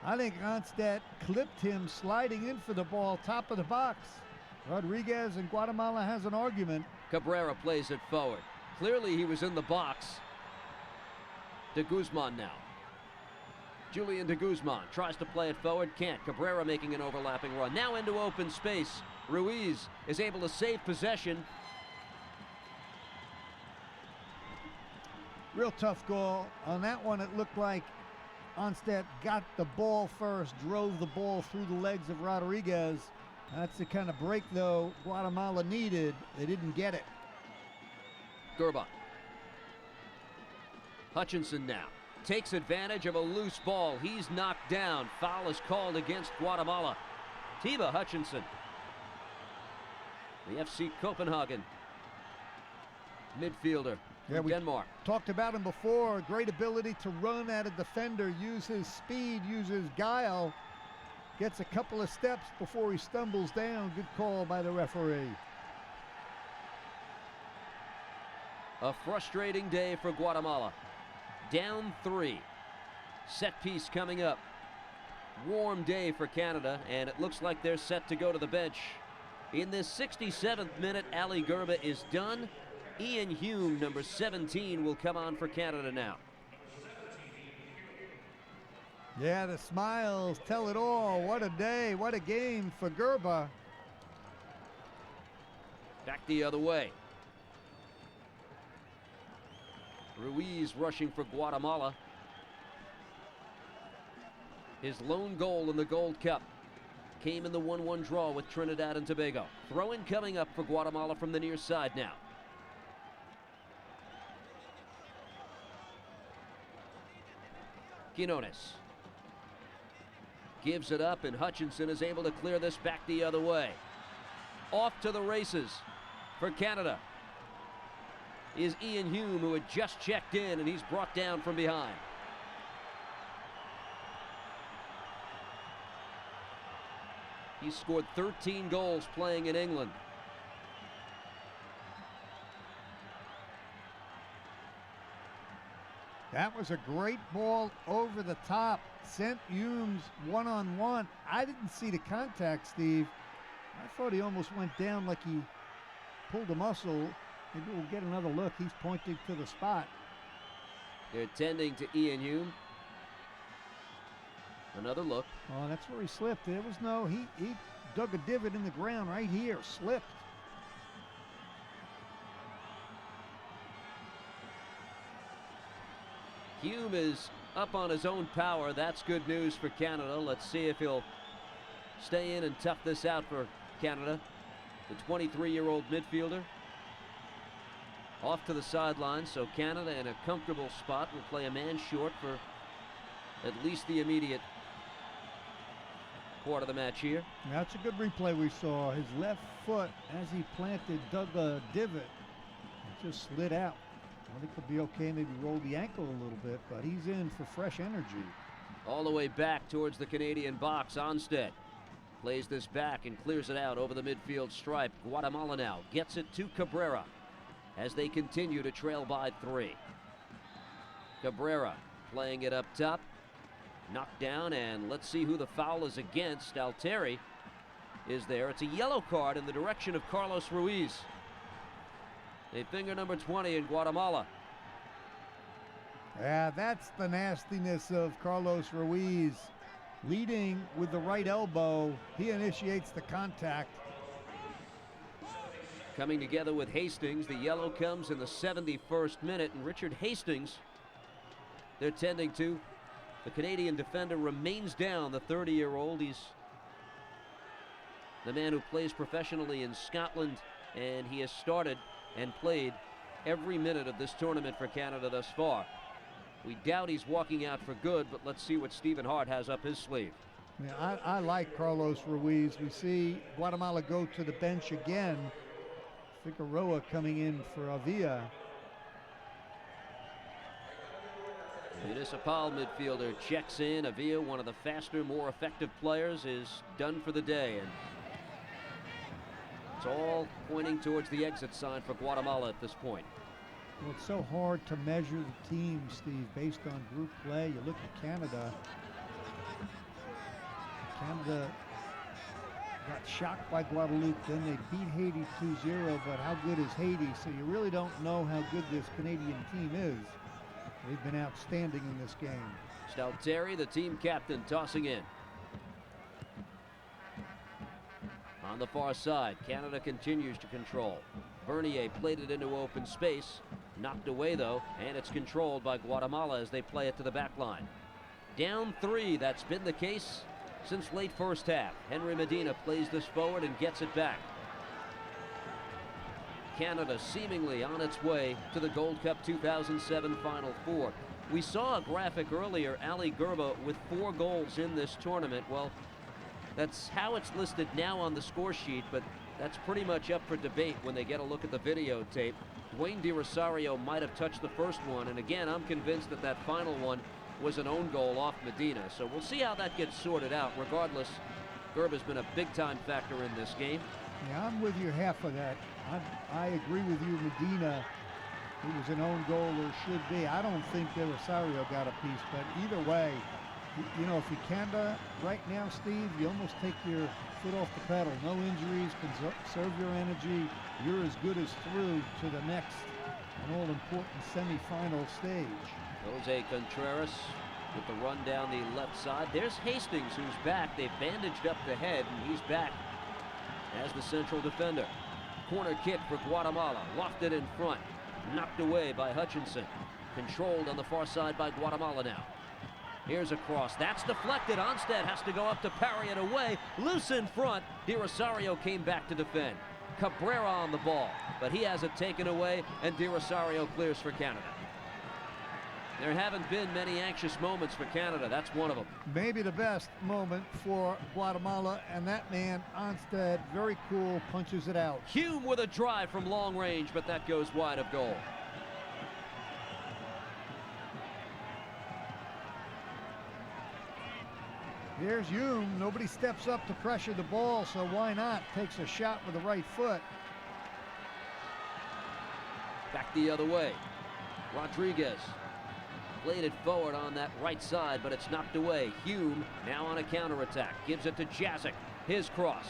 I think Onstead clipped him sliding in for the ball, top of the box. Rodriguez and Guatemala has an argument. Cabrera plays it forward. Clearly he was in the box. De Guzman now. Julian de Guzman tries to play it forward, can't. Cabrera making an overlapping run. Now into open space. Ruiz is able to save possession. Real tough goal. On that one, it looked like Onstead got the ball first, drove the ball through the legs of Rodriguez. That's the kind of break, though, Guatemala needed. They didn't get it. Gerba. Hutchinson now takes advantage of a loose ball. He's knocked down. Foul is called against Guatemala. Tiba Hutchinson, the FC Copenhagen midfielder from Denmark. Talked about him before. Great ability to run at a defender, use his speed, use his guile. Gets a couple of steps before he stumbles down. Good call by the referee. A frustrating day for Guatemala. Down 3. Set piece coming up. Warm day for Canada, and it looks like they're set to go to the bench. In this 67th minute, Ali Gerba is done. Ian Hume, number 17, will come on for Canada now. Yeah, the smiles tell it all. What a day, what a game for Gerba. Back the other way. Ruiz rushing for Guatemala. His lone goal in the Gold Cup came in the 1-1 draw with Trinidad and Tobago. Throw-in coming up for Guatemala from the near side now. Quinones gives it up, and Hutchinson is able to clear this back the other way. Off to the races for Canada is Ian Hume, who had just checked in, and he's brought down from behind. He's scored 13 goals playing in England. That was a great ball over the top. Sent Humes one-on-one. I didn't see the contact, Steve. I thought he almost went down like he pulled a muscle. Maybe we'll get another look. He's pointing to the spot. They're tending to Ian Hume. Another look. Oh, that's where he slipped. There was no, he dug a divot in the ground right here, slipped. Hume is up on his own power. That's good news for Canada. Let's see if he'll stay in and tough this out for Canada. The 23-year-old midfielder off to the sideline, so Canada in a comfortable spot will play a man short for at least the immediate part of the match here. That's a good replay we saw. His left foot, as he planted, dug a divot. It just slid out. I think he'll be okay, maybe roll the ankle a little bit, but he's in for fresh energy. All the way back towards the Canadian box. Onstead plays this back and clears it out over the midfield stripe. Guatemala now gets it to Cabrera as they continue to trail by 3. Cabrera playing it up top. Knocked down, and let's see who the foul is against. Alteri is there. It's a yellow card in the direction of Carlos Ruiz. They finger number 20 in Guatemala. Yeah, that's the nastiness of Carlos Ruiz. Leading with the right elbow, he initiates the contact. Coming together with Hastings. The yellow comes in the 71st minute, and Richard Hastings, they're tending to. The Canadian defender remains down, the 30-year-old. He's the man who plays professionally in Scotland, and he has started and played every minute of this tournament for Canada thus far. We doubt he's walking out for good, but let's see what Stephen Hart has up his sleeve. Yeah, I like Carlos Ruiz. We see Guatemala go to the bench again. Figueroa coming in for Avila. Municipal midfielder checks in. Avila, one of the faster, more effective players, is done for the day. And it's all pointing towards the exit sign for Guatemala at this point. Well, it's so hard to measure the team, Steve, based on group play. You look at Canada. Canada got shocked by Guadeloupe, then they beat Haiti 2-0, but how good is Haiti? So you really don't know how good this Canadian team is. They've been outstanding in this game. Stalteri, the team captain, tossing in. On the far side, Canada continues to control. Bernier played it into open space. Knocked away, though, and it's controlled by Guatemala as they play it to the back line. Down 3, that's been the case since late first half. Henry Medina plays this forward and gets it back. Canada seemingly on its way to the Gold Cup 2007 Final Four. We saw a graphic earlier, Ali Gerba with 4 goals in this tournament. Well, that's how it's listed now on the score sheet, but that's pretty much up for debate when they get a look at the videotape. Dwayne De Rosario might have touched the first one, and again, I'm convinced that that final one was an own goal off Medina. So we'll see how that gets sorted out. Regardless, Gerba's been a big-time factor in this game. Yeah, I'm with you half of that. I agree with you, Medina. It was an own goal, or should be. I don't think De Rosario got a piece, but either way, you know, if you Canada right now, Steve, you almost take your foot off the pedal. No injuries, conserve your energy. You're as good as through to the next and all-important semifinal stage. Jose Contreras with the run down the left side. There's Hastings, who's back. They've bandaged up the head, and he's back as the central defender. Corner kick for Guatemala, lofted in front, knocked away by Hutchinson. Controlled on the far side by Guatemala now. Here's a cross, that's deflected. Onstad has to go up to parry it away. Loose in front, De Rosario came back to defend. Cabrera on the ball, but he has it taken away, and De Rosario clears for Canada. There haven't been many anxious moments for Canada. That's one of them. Maybe the best moment for Guatemala, and that man, Onstad, very cool, punches it out. Hume with a drive from long range, but that goes wide of goal. There's Hume. Nobody steps up to pressure the ball, so why not? Takes a shot with the right foot. Back the other way. Rodriguez played it forward on that right side, but it's knocked away. Hume now on a counterattack. Gives it to Jazic. His cross.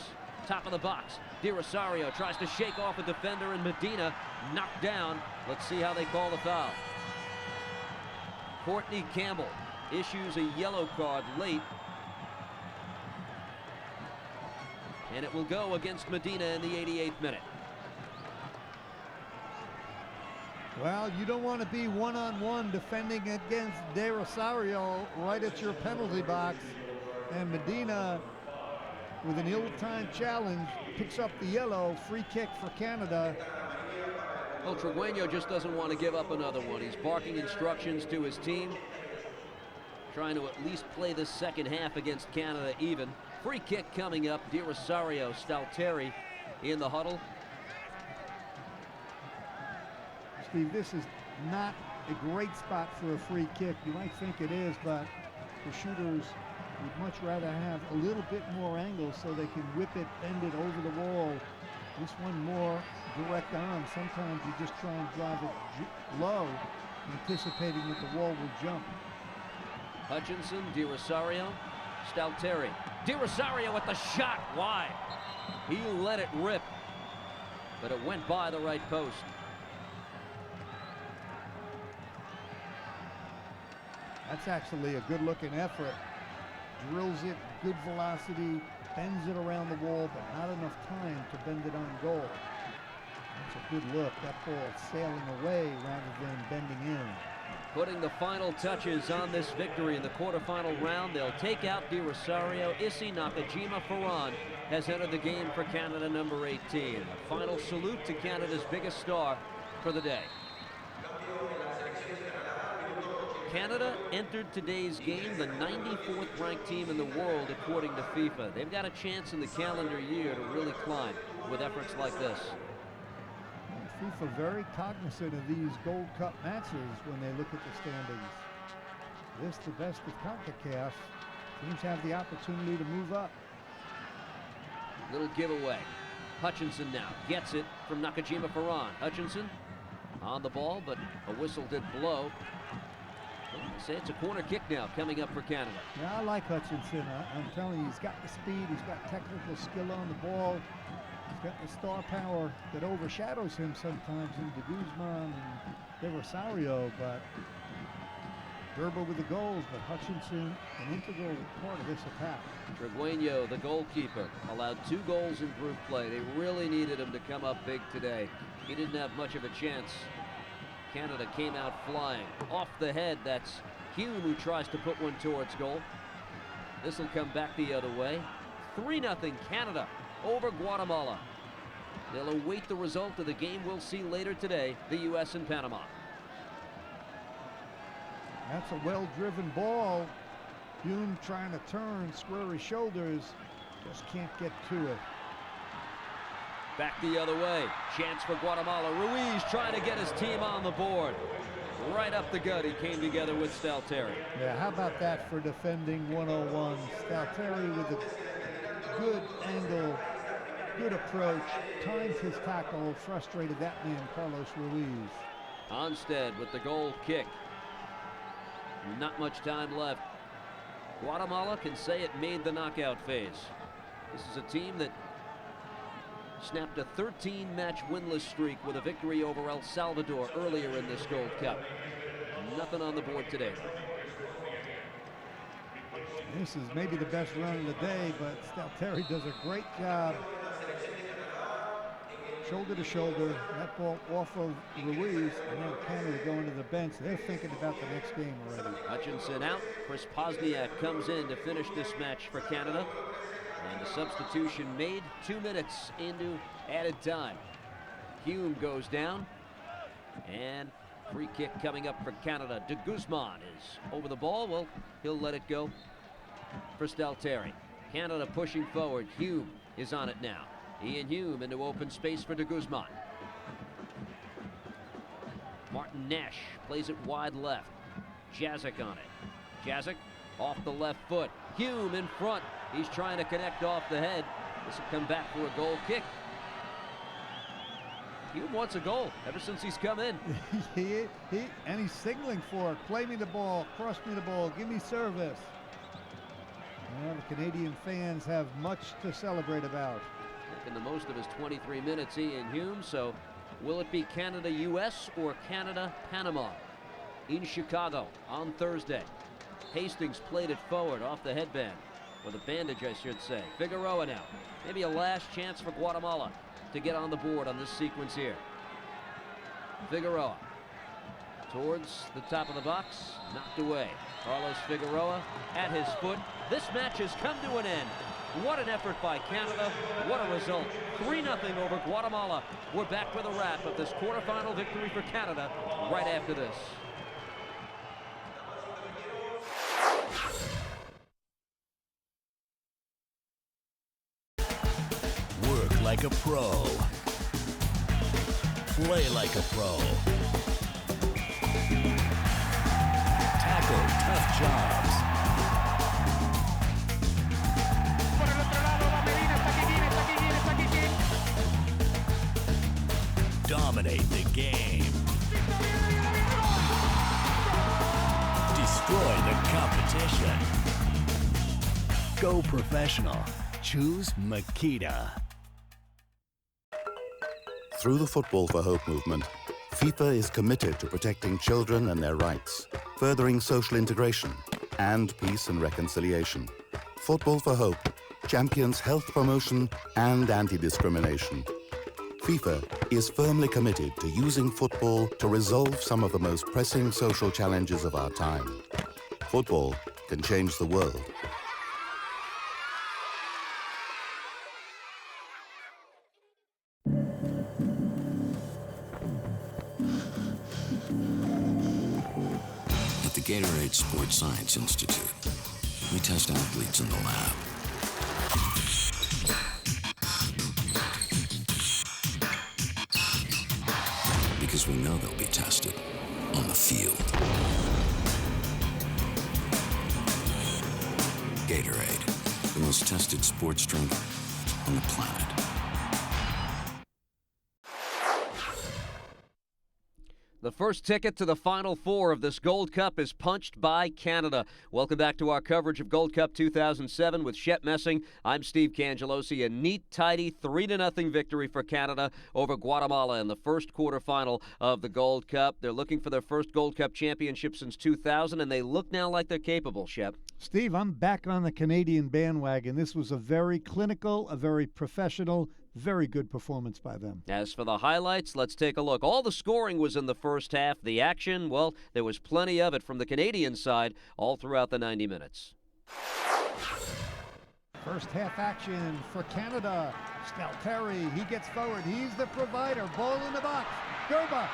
Top of the box. De Rosario tries to shake off a defender, and Medina knocked down. Let's see how they call the foul. Courtney Campbell issues a yellow card late. And it will go against Medina in the 88th minute. Well, you don't want to be one-on-one defending against De Rosario right at your penalty box. And Medina, with an ill-timed challenge, picks up the yellow. Free kick for Canada. Well, Trigueño just doesn't want to give up another one. He's barking instructions to his team, trying to at least play this second half against Canada even. Free kick coming up. De Rosario, Stalteri in the huddle. Steve, this is not a great spot for a free kick. You might think it is, but the shooters would much rather have a little bit more angle so they can whip it, bend it over the wall. This one more direct on. Sometimes you just try and drive it low, anticipating that the wall will jump. Hutchinson, De Rosario, Stalteri. De Rosario with the shot wide. He let it rip, but it went by the right post. That's actually a good-looking effort. Drills it, good velocity, bends it around the wall, but not enough time to bend it on goal. That's a good look. That ball sailing away rather than bending in. Putting the final touches on this victory in the quarterfinal round, they'll take out De Rosario. Issy Nakajima Ferran has entered the game for Canada, number 18. A final salute to Canada's biggest star for the day. Canada entered today's game the 94th ranked team in the world according to FIFA. They've got a chance in the calendar year to really climb with efforts like this. FIFA very cognizant of these Gold Cup matches when they look at the standings. This, the best of Concacaf, teams have the opportunity to move up. Little giveaway. Hutchinson now gets it from Nakajima Ferran. Hutchinson on the ball, but a whistle did blow. Say it's a corner kick now coming up for Canada. Yeah, I like Hutchinson. I'm telling you, he's got the speed, he's got technical skill on the ball. He's got the star power that overshadows him sometimes in de Guzman and De Rosario, but Gerber with the goals, but Hutchinson an integral part of this attack. Trigueño, the goalkeeper, allowed 2 goals in group play. They really needed him to come up big today. He didn't have much of a chance. Canada came out flying. Off the head, that's Hume who tries to put one towards goal. This will come back the other way. 3-0 Canada over Guatemala. They'll await the result of the game we'll see later today, the U.S. and Panama. That's a well-driven ball. Hume trying to turn, square his shoulders, just can't get to it. Back the other way. Chance for Guatemala. Ruiz trying to get his team on the board. Right up the gut, he came together with Stalteri. Yeah, how about that for defending 101? Stalteri with a good angle, good approach, timed his tackle, frustrated that man, Carlos Ruiz. Onstead with the goal kick. Not much time left. Guatemala can say it made the knockout phase. This is a team that snapped a 13-match winless streak with a victory over El Salvador earlier in this Gold Cup. Nothing on the board today. This is maybe the best run of the day, but Stalteri does a great job. Shoulder to shoulder, that ball off of Ruiz, and now Canada going to the bench. They're thinking about the next game already. Hutchinson out. Chris Pozniak comes in to finish this match for Canada. And the substitution made 2 minutes into added time. Hume goes down. And free kick coming up for Canada. De Guzman is over the ball. Well, he'll let it go for Stalteri. Canada pushing forward. Hume is on it now. Ian Hume into open space for De Guzman. Martin Nash plays it wide left. Jazik on it. Jazik off the left foot. Hume in front. He's trying to connect off the head. This will come back for a goal kick. Hume wants a goal ever since he's come in. And he's signaling for it. Play me the ball, cross me the ball, give me service. Well, the Canadian fans have much to celebrate about. In the most of his 23 minutes, Ian Hume. So will it be Canada-US or Canada-Panama in Chicago on Thursday? Hastings played it forward off the headband, or the bandage I should say. Figueroa now. Maybe a last chance for Guatemala to get on the board on this sequence here. Figueroa towards the top of the box, knocked away. Carlos Figueroa at his foot. This match has come to an end. What an effort by Canada. What a result. 3-0 over Guatemala. We're back with a wrap of this quarterfinal victory for Canada right after this. Work like a pro. Play like a pro. Tackle tough jobs. Dominate the game. Destroy the competition. Go professional. Choose Makita. Through the Football for Hope movement, FIFA is committed to protecting children and their rights, furthering social integration and peace and reconciliation. Football for Hope champions health promotion and anti-discrimination. FIFA is firmly committed to using football to resolve some of the most pressing social challenges of our time. Football can change the world. At the Gatorade Sports Science Institute, we test athletes in the lab. Because we know they'll be tested on the field. Gatorade, the most tested sports drink on the planet. The first ticket to the Final Four of this Gold Cup is punched by Canada. Welcome back to our coverage of Gold Cup 2007 with Shep Messing. I'm Steve Cangelosi. A neat, tidy 3-0 victory for Canada over Guatemala in the first quarterfinal of the Gold Cup. They're looking for their first Gold Cup championship since 2000, and they look now like they're capable, Shep. Steve, I'm back on the Canadian bandwagon. This was a very clinical, a very professional, very good performance by them. As for the highlights, let's take a look. All the scoring was in the first half. The action, well, there was plenty of it from the Canadian side all throughout the 90 minutes. First half action for Canada. Stalteri, he gets forward. He's the provider. Ball in the box. Gerba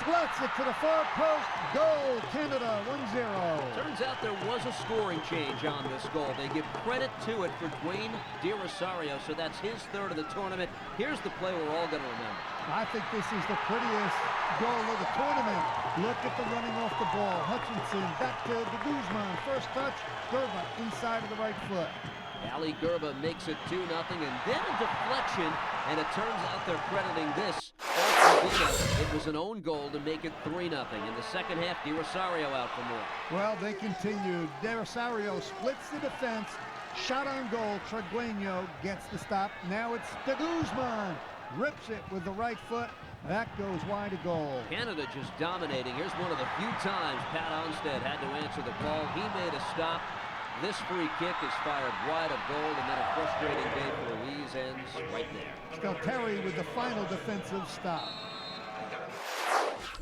slots it to the far post. Goal, Canada, 1-0. Turns out there was a scoring change on this goal. They give credit to it for Dwayne De Rosario, so that's his third of the tournament. Here's the play we're all going to remember. I think this is the prettiest goal of the tournament. Look at the running off the ball. Hutchinson back to the Guzman. First touch, Gerba inside of the right foot. Ali Gerba makes it 2-0, and then a deflection, and it turns out they're crediting this all to Vina. It was an own goal to make it 3-0. In the second half, De Rosario out for more. Well, they continued. De Rosario splits the defense. Shot on goal. Tregueño gets the stop. Now it's De Guzman. Rips it with the right foot. That goes wide of goal. Canada just dominating. Here's one of the few times Pat Onstad had to answer the call. He made a stop. This free kick is fired wide of goal, and then a frustrating day for Ruiz ends right there. Stalteri with the final defensive stop.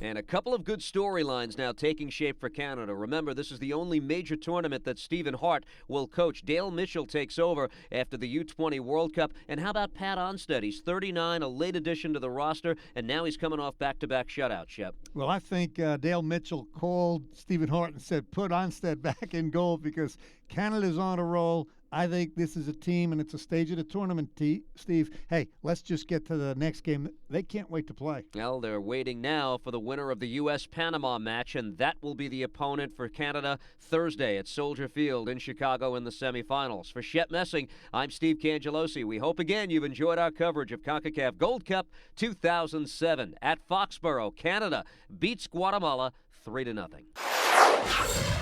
And a couple of good storylines now taking shape for Canada. Remember, this is the only major tournament that Stephen Hart will coach. Dale Mitchell takes over after the U20 World Cup. And how about Pat Onstad? He's 39, a late addition to the roster, and now he's coming off back-to-back shutouts, Shep. Well, I think Dale Mitchell called Stephen Hart and said, put Onstad back in goal because Canada's on a roll. I think this is a team, and it's a stage of the tournament, Steve. Hey, let's just get to the next game. They can't wait to play. Well, they're waiting now for the winner of the U.S.-Panama match, and that will be the opponent for Canada Thursday at Soldier Field in Chicago in the semifinals. For Shep Messing, I'm Steve Cangelosi. We hope again you've enjoyed our coverage of Concacaf Gold Cup 2007. At Foxboro, Canada beats Guatemala 3-0.